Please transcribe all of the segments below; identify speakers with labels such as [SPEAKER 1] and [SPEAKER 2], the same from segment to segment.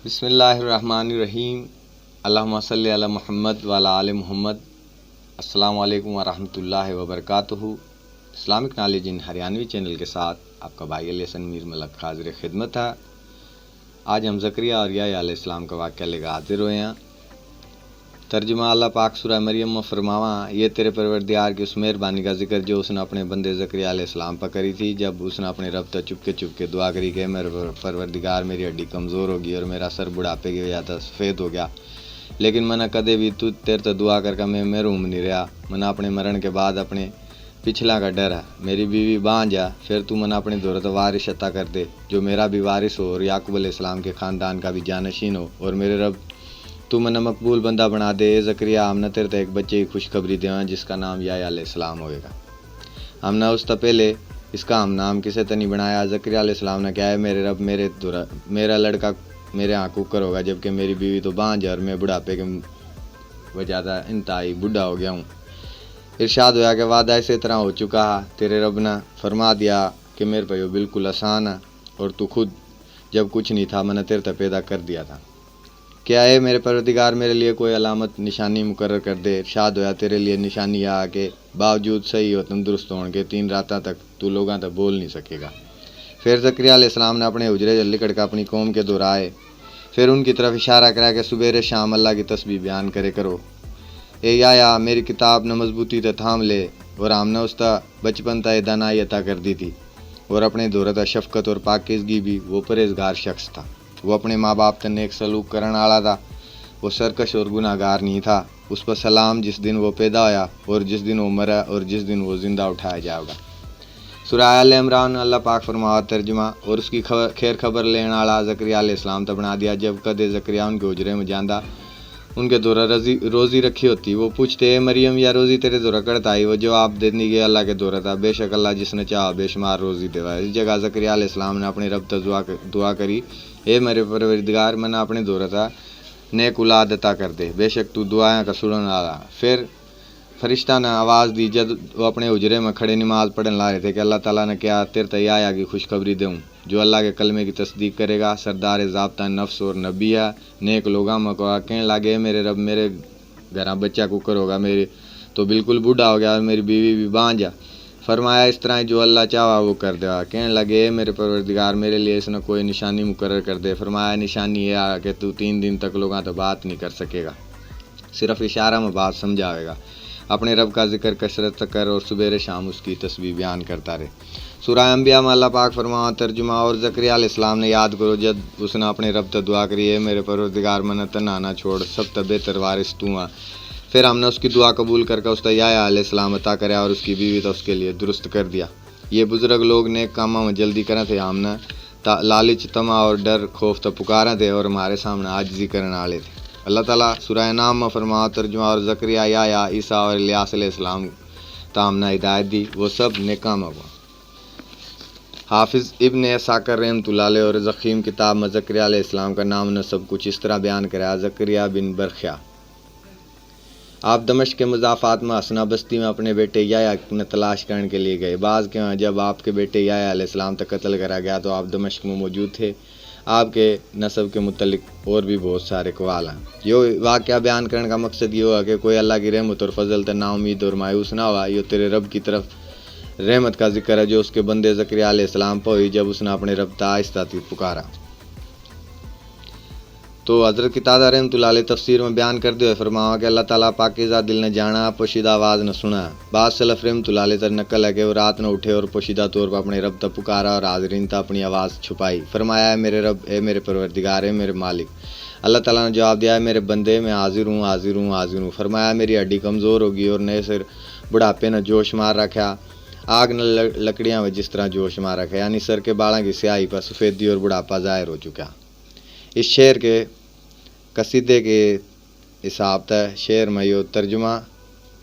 [SPEAKER 1] بسم اللہ الرحمن الرحیم اللہم صلی علی محمد وعلی آل محمد۔ السلام علیکم ورحمۃ اللہ وبرکاتہ۔ اسلامک نالج ان ہریانوی چینل کے ساتھ آپ کا بھائی علی حسن میر ملک حاضر خدمت ہے۔ آج ہم زکریہ اور یحییٰ علیہ السلام کا واقعہ لے کر حاضر ہوئے ہیں۔ ترجمہ اللہ پاک سورہ مریم میں فرماواں، یہ تیرے پروردگار کی اس مہربانی کا ذکر جو اس نے اپنے بندے زکریہ علیہ السلام پر کری تھی، جب اس نے اپنے رب تک چپ کے دعا کری کہ میرے پروردگار میری ہڈی کمزور ہوگی اور میرا سر بڑھاپے کی وجہ سے سفید ہو گیا، لیکن میں نے کدے بھی تیرے تو دعا کر کے میں محروم نہیں رہا۔ میں نے اپنے مرن کے بعد اپنے پچھلا کا ڈر ہے، میری بیوی بانجھ ہے، پھر تو میں نے اپنی دولت وارث عطا کر دے جو میرا بھی وارث ہو اور یعقوب علیہ السلام کے خاندان کا بھی جانشین ہو، اور میرے رب تو منہ مقبول بندہ بنا دے۔ زکریا ہم نے تیرے ایک بچے کی خوشخبری دیواں جس کا نام یحییٰ علیہ السلام ہوئے گا۔ ہم نے اس سے پہلے اس کا ہم نام کسے تو نہیں بنایا۔ زکریا علیہ السلام نے کہا ہے میرے رب میرا لڑکا میرے ہاں کوکر ہوگا، جبکہ میری بیوی تو بانجھ ہے اور میں بڑھاپے کے وجہ سے انتہائی بوڑھا ہو گیا ہوں۔ ارشاد ہوا کہ وعدہ اسی طرح ہو چکا ہے، تیرے رب نے فرما دیا کہ میرے پہ یہ بالکل آسان ہے، اور تو خود جب کچھ نہیں تھا میں نے تیرے تک پیدا کر دیا تھا۔ کیا ہے میرے پروردگار میرے لیے کوئی علامت نشانی مقرر کر دے۔ ارشاد ہوا تیرے لیے نشانی یہ کہ باوجود صحیح و تندرست ہونے کے 3 راتوں تک تو لوگاں تک بول نہیں سکے گا۔ پھر زکریا علیہ السلام نے اپنے حجرے سے لکڑ کر اپنی قوم کے دہرائے، پھر ان کی طرف اشارہ کرا کہ صبح شام اللہ کی تسبیح بیان کرے کرو۔ اے یحییٰ میری کتاب نے مضبوطی تے تھام لے، اور ہم نے اس تا بچپن تا دانائی عطا کر دی تھی، اور اپنے دولت شفقت اور پاکیزگی بھی وہ پرہیزگار شخص تھا۔ وہ اپنے ماں باپ تے نیک سلوک کرنے والا تھا، وہ سرکش اور گناہ گار نہیں تھا۔ اس پر سلام جس دن وہ پیدا ہویا اور جس دن وہ مرا اور جس دن وہ زندہ اٹھایا جائے گا۔ سورہ آل عمران اللہ پاک فرماوا ترجمہ، اور اس کی خیر خبر لینے والا زکریا علیہ السلام تک بنا دیا۔ جب کدے زکریا ان کے حجرے میں جاندہ ان کے دورہ روزی رکھی ہوتی، وہ پوچھتے اے مریم یا روزی تیرے دورہ کرتا ہی، وہ جواب دینے گے اللہ کے دورہ تھا، بے شک اللہ جس نے چاہا بے شمار روزی دے۔ اس جگہ زکریا علیہ السلام نے اپنے رب تک دعا کری، اے میرے پروردگار میں نے اپنے دورہ تھا نیک اولاد عطا کر دے، بے شک تو دعائیں کا سننے والا۔ پھر فرشتہ نے آواز دی جب وہ اپنے حجرے میں کھڑے نماز پڑھنے لا رہے تھے کہ اللہ تعالیٰ نے کیا تیرے تک یحییٰ کی خوشخبری دوں جو اللہ کے کلمے کی تصدیق کرے گا، سردار ضابطہ نفس اور نبی ہے، نیک لوگاں میں کہنے لگے میرے رب میرے گھراں بچہ کوکر ہوگا، میرے تو بالکل بوڑھا ہو گیا اور میری بیوی بھی بانجھ ہے۔ فرمایا اس طرح جو اللہ چاہا وہ کر دے۔ کہنے لگے میرے پروردگار میرے لیے اس نے کوئی نشانی مقرر کر دے۔ فرمایا نشانی یہ ہے کہ تو 3 دن تک لوگاں تو بات نہیں کر سکے گا، صرف اشارہ میں بات سمجھاوے گا۔ اپنے رب کا ذکر کثرت کر اور صبح شام اس کی تسبیح بیان کرتا رہے۔ سورہ انبیاء میں اللہ پاک فرماوا ترجمہ، اور زکریا علیہ السلام نے یاد کرو جب اس نے اپنے رب سے دعا کری ہے میرے پروردگار میں نے تنہا نہ چھوڑ، سب سے بہتر وارث تو ہے۔ پھر ہم نے اس کی دعا قبول کر کے اس کو یحییٰ علیہ السلام عطا کریا اور اس کی بیوی تو اس کے لیے درست کر دیا۔ یہ بزرگ لوگ نیک کاموں میں جلدی کرے تھے، ہم نے لالچ طمع اور ڈر خوف تو پکارے تھے اور ہمارے سامنے عاجزی کرنے والے تھے۔ اللہ تعالیٰ سورہ انعام میں فرمایا ترجمہ، اور زکریا یحییٰ عیسیٰ اور الیاس علیہ السلام تا ہم نے ہدایت دی، وہ سب نیک کام ہوا۔ حافظ ابن عساکر رحمۃ اللہ علیہ اور زخیم کتاب میں زکریا علیہ السلام کا نام نے سب کچھ اس طرح بیان کرا، زکریا بن برخیا۔ آپ دمشق کے مضافات میں حسنہ بستی میں اپنے بیٹے یحییٰ نے تلاش کرنے کے لیے گئے۔ بعض کے جب آپ کے بیٹے یحییٰ علیہ السلام تک قتل کرا گیا تو آپ دمشق میں موجود تھے۔ آپ کے نسب کے متعلق اور بھی بہت سارے اقوال ہیں۔ یہ واقعہ بیان کرنے کا مقصد یہ ہوا کہ کوئی اللہ کی رحمت اور فضل تے نا امید اور مایوس نہ ہوا۔ یہ تیرے رب کی طرف رحمت کا ذکر ہے جو اس کے بندے زکریا علیہ السلام پر ہوئی جب اس نے اپنے رب تا آہستہ پکارا۔ تو حضرت قتادہ رحمۃ اللہ علیہ تفسیر میں بیان کرتے ہوئے فرمایا کہ اللہ تعالیٰ پاکیزہ دل نے جانا، پوشیدہ آواز نے سنا۔ بعض سلف رحمۃ اللہ علیہ تر نقل ہے کہ وہ رات نے اٹھے اور پوشیدہ طور پر اپنے رب تک پکارا اور حاضرین تک اپنی آواز چھپائی۔ فرمایا اے میرے رب، اے میرے پروردگار، اے میرے مالک۔ اللہ تعالیٰ نے جواب دیا، میرے بندے میں حاضر ہوں حاضر ہوں حاضر ہوں۔ فرمایا میری ہڈی کمزور ہوگی اور نئے سر بڑھاپے نے جوش مار رکھا، آگ نے لکڑیاں میں جس طرح جوش مار رکھا، یعنی سر کے بالاں کی سیاہی پر سفیدی اور بڑھاپا ظاہر ہو چکا۔ اس شعر کے قصیدے کے حساب تا شعر میں یہ ترجمہ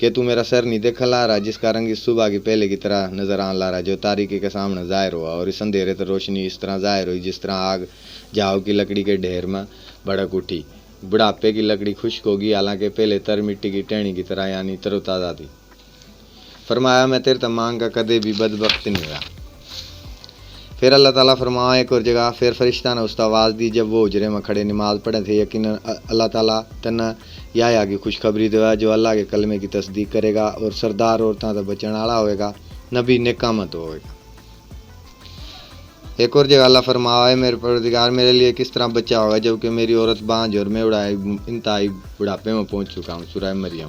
[SPEAKER 1] کہ تو میرا سر نہیں دیکھ لا رہا جس کا رنگ اس صبح کی پہلے کی طرح نظر آن لا رہا جو تاریکی کے سامنے ظاہر ہوا، اور اس اندھیرے تے روشنی اس طرح ظاہر ہوئی جس طرح آگ جاؤ کی لکڑی کے ڈھیر میں بھڑک اٹھی۔ بڑھاپے کی لکڑی خشک ہوگی حالانکہ پہلے تر مٹی کی ٹہنی کی طرح یعنی تر و تازہ تھی۔ فرمایا میں تیرے تک مانگ کا کدے بھی بدبخت نہیں ہوا۔ پھر اللہ تعالیٰ فرمایا ایک اور جگہ، پھر فرشتہ نے اس کو آواز دی جب وہ حجرے میں کھڑے نماز پڑھے تھے، یقیناً اللہ تعالیٰ تنہا یا کی خوشخبری دے جو اللہ کے کلمے کی تصدیق کرے گا اور سردار عورتوں سے بچن والا ہوئے گا، نبی نکامت ہوئے گا۔ ایک اور جگہ اللہ فرمایا ہے میرے پروردگار میرے لیے کس طرح بچہ ہوگا جبکہ میری عورت بانجھ اور میں انتہائی بڑھاپے میں پہنچ چکا ہوں، سورہ مریم۔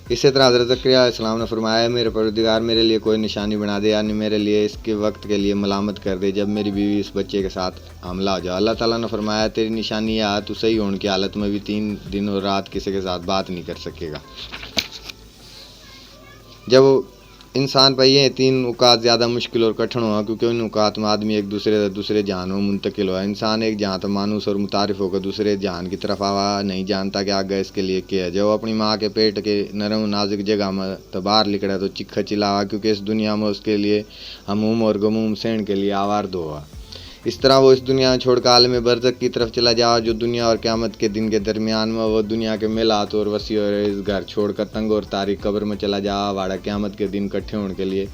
[SPEAKER 1] اسی طرح حضرت زکریا علیہ السلام نے فرمایا ہے میرے پروردگار میرے لیے کوئی نشانی بنا دے، یعنی میرے لیے اس کے وقت کے لیے ملامت کر دے جب میری بیوی اس بچے کے ساتھ حاملہ ہو جائے۔ اللہ تعالیٰ نے فرمایا تیری نشانی یہ تو صحیح ہونے کی حالت میں بھی 3 دن اور رات کسی کے ساتھ بات نہیں کر سکے گا۔ جب انسان پہ یہ 3 اوقات زیادہ مشکل اور کٹھن ہوا کیونکہ ان اوقات میں آدمی ایک دوسرے سے دوسرے جہان میں منتقل ہوا۔ انسان ایک جہاں تو مانوس اور متعارف ہو کر دوسرے جہان کی طرف آوا، نہیں جانتا کہ آگے اس کے لیے کیا ہے۔ جب وہ اپنی ماں کے پیٹ کے نرم و نازک جگہ میں تو باہر نکلا تو چکھا چلاوا کیونکہ اس دنیا میں اس کے لیے ہموم اور غموم سہن کے لیے آوارد ہوا۔ اس طرح وہ اس دنیا چھوڑ کر عالم برزخ کی طرف چلا جا جو دنیا اور قیامت کے دن کے درمیان میں وہ دنیا کے میلات اور وسیع اور اس گھر چھوڑ کر تنگ اور تاریک قبر میں چلا جا واڑا قیامت کے دن کٹھے ہونے کے لیے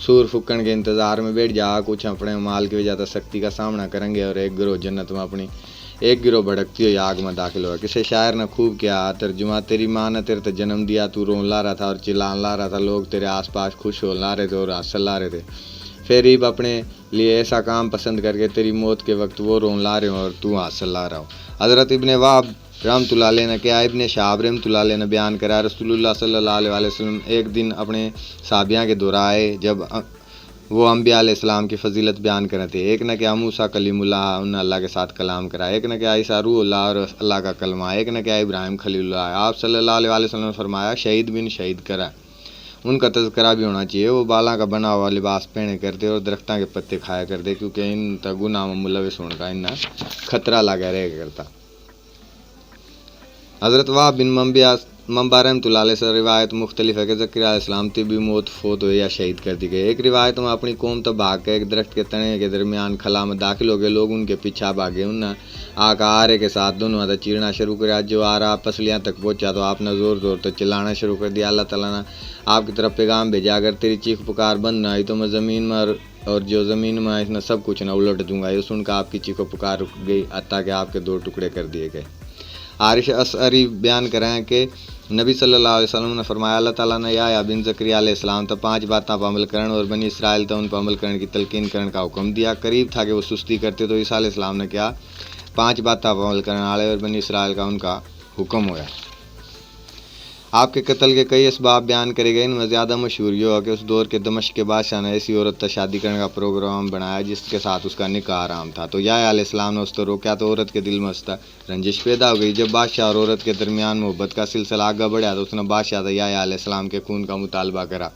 [SPEAKER 1] سور پھکن کے انتظار میں بیٹھ جا۔ کچھ اپنے مال کی وجہ سے سختی کا سامنا کریں گے اور ایک گروہ جنت میں اپنی ایک گروہ بھڑکتی ہوئی آگ میں داخل ہوا۔ کسی شاعر نے خوب کیا ترجمہ، تیری ماں نے تیرے جنم دیا، تو رون لا رہا تھا اور چلان لا رہا تھا، لوگ تیرے آس پاس خوش ہو لا رہے تھے اور حاصل لا رہے تھے، پھر اب اپنے لیے ایسا کام پسند کر کے تیری موت کے وقت وہ رون لا رہے ہوں اور تو حاصل لا رہا ہو۔ حضرت ابن وہب رحمۃ اللہ علیہ نے کیا، ابن شہاب رحمۃ اللہ علیہ نے بیان کرا رسول اللہ صلی اللہ علیہ وسلم ایک دن اپنے صحابیاں کے دور آئے جب وہ انبیاء علیہ السلام کی فضیلت بیان کر رہے تھے۔ ایک نے کیا موسیٰ کلیم اللہ، انہوں نے اللہ کے ساتھ کلام کرا، ایک نے کیا عیسیٰ روح اللہ اور اللہ کا کلمہ، ایک نے کیا ابراہیم خلیل اللہ۔ آپ صلی اللہ علیہ وسلم نے فرمایا شہید بن شہید کرا، ان کا تذکرہ بھی ہونا چاہیے۔ وہ بالاں کا بنا ہوا لباس پہنے کرتے اور درختوں کے پتے کھایا کرتے کیونکہ ان تا گناہ میں ملوث ہونے کا انہیں خطرہ لگا رہے کرتا۔ حضرت وہب بن منبع رحمۃ اللہ علیہ سے روایت مختلف ہے کہ زکریا علیہ السلام طبی موت فوت ہوئے یا شہید کر دی گئی۔ ایک روایت میں اپنی قوم تو بھاگ کے ایک درخت کے تنے کے درمیان خلا میں داخل ہو گئے، لوگ ان کے پیچھے بھاگے، انہوں نے آرے کے ساتھ دونوں ہاتھ چیرنا شروع کیا، جو آرا پسلیاں تک پہنچا تو آپ نے زور زور تک چلانا شروع کر دیا۔ اللہ تعالیٰ نے آپ کی طرف پیغام بھیجا اگر تیری چیخ پکار بند نہ آئی تو میں زمین میں اور جو زمین میں اس نے سب کچھ نہ الٹ دوں گا۔ یہ سن کر آپ کی چیخ و پکار رک گئی حتیٰ کہ آپ کے 2 ٹکڑے کر دیے گئے۔ عارش اشعری بیان کریں کہ نبی صلی اللہ علیہ وسلم نے فرمایا اللہ تعالیٰ نے یا بن زکریا علیہ السلام تو 5 باتوں پر عمل کرنے اور بنی اسرائیل تو ان پر عمل کرنے کی تلقین کرنے کا حکم دیا۔ قریب تھا کہ وہ سستی کرتے تو عیسیٰ علیہ السلام نے کیا 5 باتوں پر عمل کرنے والے اور بنی اسرائیل کا ان کا حکم ہوا۔ آپ کے قتل کے کئی اسباب بیان کرے گئے، ان میں زیادہ مشہور یہ ہوا کہ اس دور کے دمشق کے بادشاہ نے ایسی عورت سے شادی کرنے کا پروگرام بنایا جس کے ساتھ اس کا نکاح حرام تھا، تو یا علیہ السلام نے اس کو روکا تو عورت کے دل میں اس کا رنجش پیدا ہو گئی۔ جب بادشاہ اور عورت کے درمیان محبت کا سلسلہ آگے بڑھا تو اس نے بادشاہ سے یا علیہ السلام کے خون کا مطالبہ کرا۔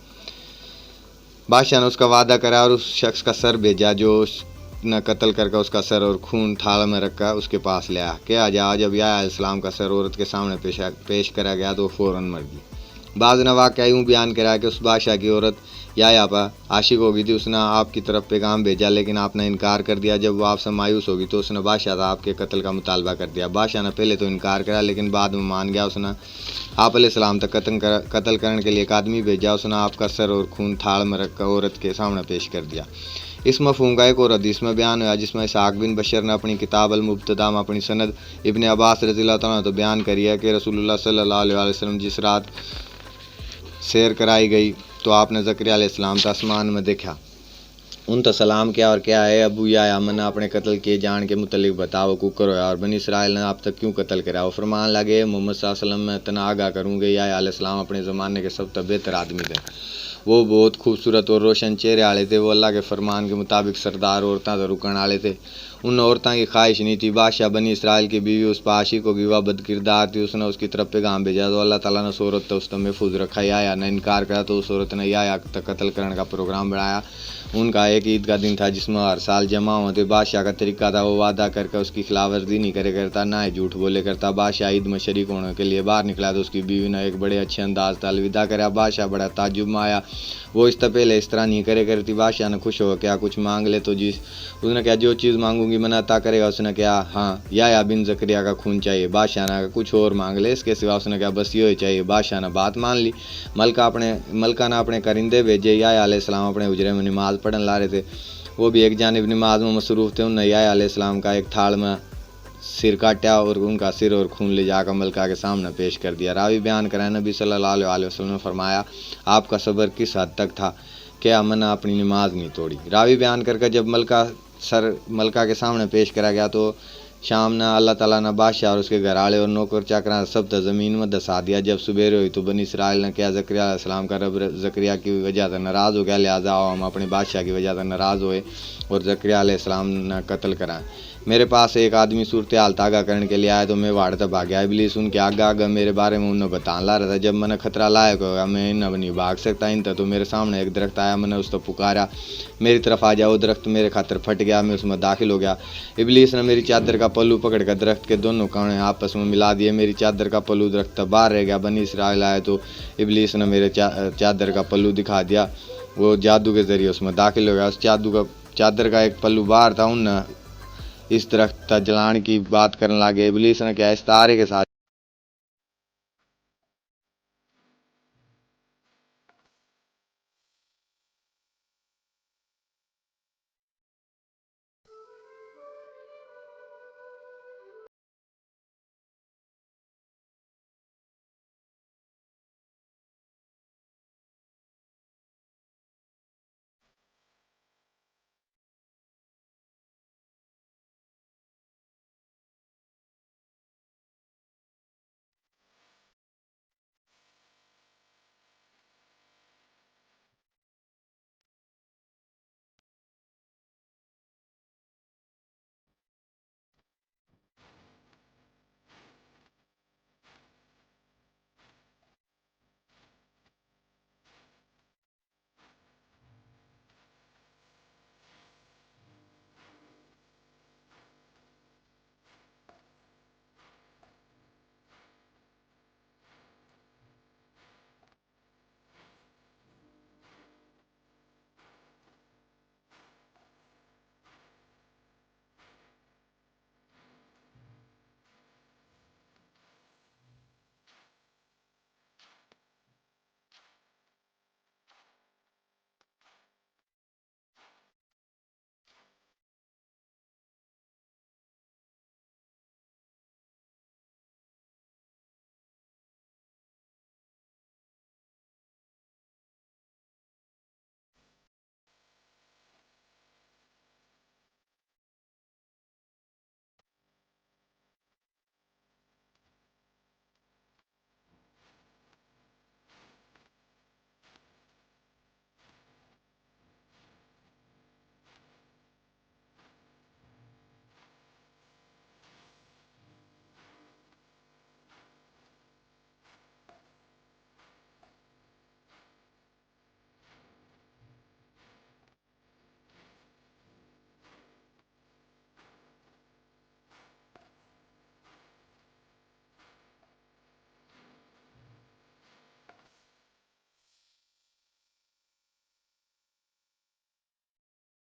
[SPEAKER 1] بادشاہ نے اس کا وعدہ کرا اور اس شخص کا سر بھیجا جو اس نے قتل کر کے اس کا سر اور خون تھال میں رکھا اس کے پاس لیا۔ کیا جا جب یا علیہ السلام کا سر عورت کے سامنے پیش کرا گیا تو وہ فوراً مر گئی۔ بعض نے واقعہ یوں بیان کرا کہ اس بادشاہ کی عورت یا پر عاشق ہو گئی تھی، اس نے آپ کی طرف پیغام بھیجا لیکن آپ نے انکار کر دیا۔ جب وہ آپ سے مایوس ہوگی تو اس نے بادشاہ سے آپ کے قتل کا مطالبہ کر دیا۔ بادشاہ نے پہلے تو انکار کرا لیکن بعد میں مان گیا۔ اس نے آپ علیہ السلام تک قتل کرنے کے لیے ایک آدمی بھیجا، اس نے آپ کا سر اور خون تھال میں رکھ کر عورت کے سامنے پیش کر دیا۔ اس مفہوم کا ایک اور حدیث میں بیان ہوا جس میں اسحاق بن بشر نے اپنی کتاب المبتدا میں اپنی سند ابن عباس رضی اللہ تعالیٰ تو بیان کری ہے کہ رسول اللہ صلی اللہ علیہ وسلم جس رات سیر کرائی گئی تو آپ نے زکریا علیہ السلام تا آسمان میں دیکھا، ان تا سلام کیا اور کیا ہے ابو یا من نے اپنے قتل کیے جان کے متعلق بتاؤ کوکر ہوا اور بنی اسرائیل نے آپ تک کیوں قتل کرا۔ وہ فرمان لگے محمد صلی اللہ علیہ وسلم میں اتنا آگاہ کروں گے یا علیہ السلام اپنے زمانے کے سب سے بہتر آدمی تھے، وہ بہت خوبصورت اور روشن چہرے والے تھے، وہ اللہ کے فرمان کے مطابق سردار عورتوں سے رکن والے تھے، ان عورتوں کی خواہش نہیں تھی۔ بادشاہ بنی اسرائیل کی بیوی اس پر عاشق ہوگی، وہ بد کردار تھی، اس نے اس کی طرف پیغام بھیجا تو اللہ تعالیٰ نے اس عورت اس کو محفوظ رکھا۔ یا نے انکار کرا تو اس عورت نے یا قتل کرنے کا پروگرام بنایا۔ ان کا ایک عید کا دن تھا جس میں ہر سال جمع ہوتے۔ بادشاہ کا طریقہ تھا وہ وعدہ کر کے اس کی خلاف ورزی نہیں کرے کرتا، نہ ہی جھوٹ بولے کرتا۔ بادشاہ عید میں شریک ہونے کے لیے باہر نکلا تو اس کی بیوی نے ایک بڑے اچھے انداز سے الوداع کرا۔ بادشاہ بڑا تعجب میں آیا، وہ اس سے پہلے اس طرح نہیں کرے کرتی۔ بادشاہ نے خوش ہو کیا کچھ مانگ لے تو اس نے کہا جو چیز مانگوں گی میں نے عطا کرے گا۔ اس نے کہا ہاں یا بن زکریا کا خون چاہیے۔ بادشاہ نے کہا کچھ اور مانگ لے اس کے سوا۔ اس نے کہا بس یہ چاہیے۔ بادشاہ نے بات مان لی۔ ملکہ نے اپنے کرندے بھیجے، یا علیہ السلام اپنے حجرے میں نماز نماز پڑھنے لا رہے تھے، وہ بھی ایک جانب نماز میں مصروف تھے. انہوں نے یحییٰ علیہ السلام کا ایک تھال میں سر کاٹا اور ان کا سر اور خون لے جا کر ملکہ کے سامنے پیش کر دیا. راوی بیان کریں نبی صلی اللہ علیہ وسلم نے فرمایا آپ کا صبر کس حد تک تھا کہ امن اپنی نماز نہیں توڑی. راوی بیان کر کے جب ملکہ کے سامنے پیش کرا گیا تو شام نہ اللہ تعالیٰ نے بادشاہ اور اس کے گھر والے اور نوکر چاکراں سب تا زمین میں دسا دیا. جب سبیرے ہوئی تو بنی اسرائیل نے کیا زکریا علیہ السلام کا رب زکریا کی وجہ سے ناراض ہو گیا، لہٰذا ہم اپنے بادشاہ کی وجہ سے ناراض ہوئے اور زکریا علیہ السلام نے قتل کرا. میرے پاس ایک آدمی صورتحال تاغا کرنے کے لیے آیا تو میں واڑتا بھاگ گیا. ابلیس ان کے آگا میرے بارے میں انہیں بتانے لا رہا تھا. جب میں نے خطرہ لائق ہوگا میں انہیں نہیں بھاگ سکتا ان تو میرے سامنے ایک درخت آیا. میں نے اس کو پکارا میری طرف آ جاؤ. درخت میرے خاطر پھٹ گیا، میں اس میں داخل ہو گیا. ابلیس نے میری چادر کا پلو پکڑ کر درخت کے دونوں کونے آپس میں ملا دیے. میری چادر کا پلو درخت باہر رہ گیا. بنی اسرائیل آئے تو ابلیس نے میرے چادر کا پلو دکھا دیا. وہ جادو کے ذریعے اس میں داخل ہو گیا. اس چادر کا ایک پلو باہر تھا. ان اس درخت جلان کی بات کرنے لگے. ابلیس نے کیا اس تارے کے ساتھ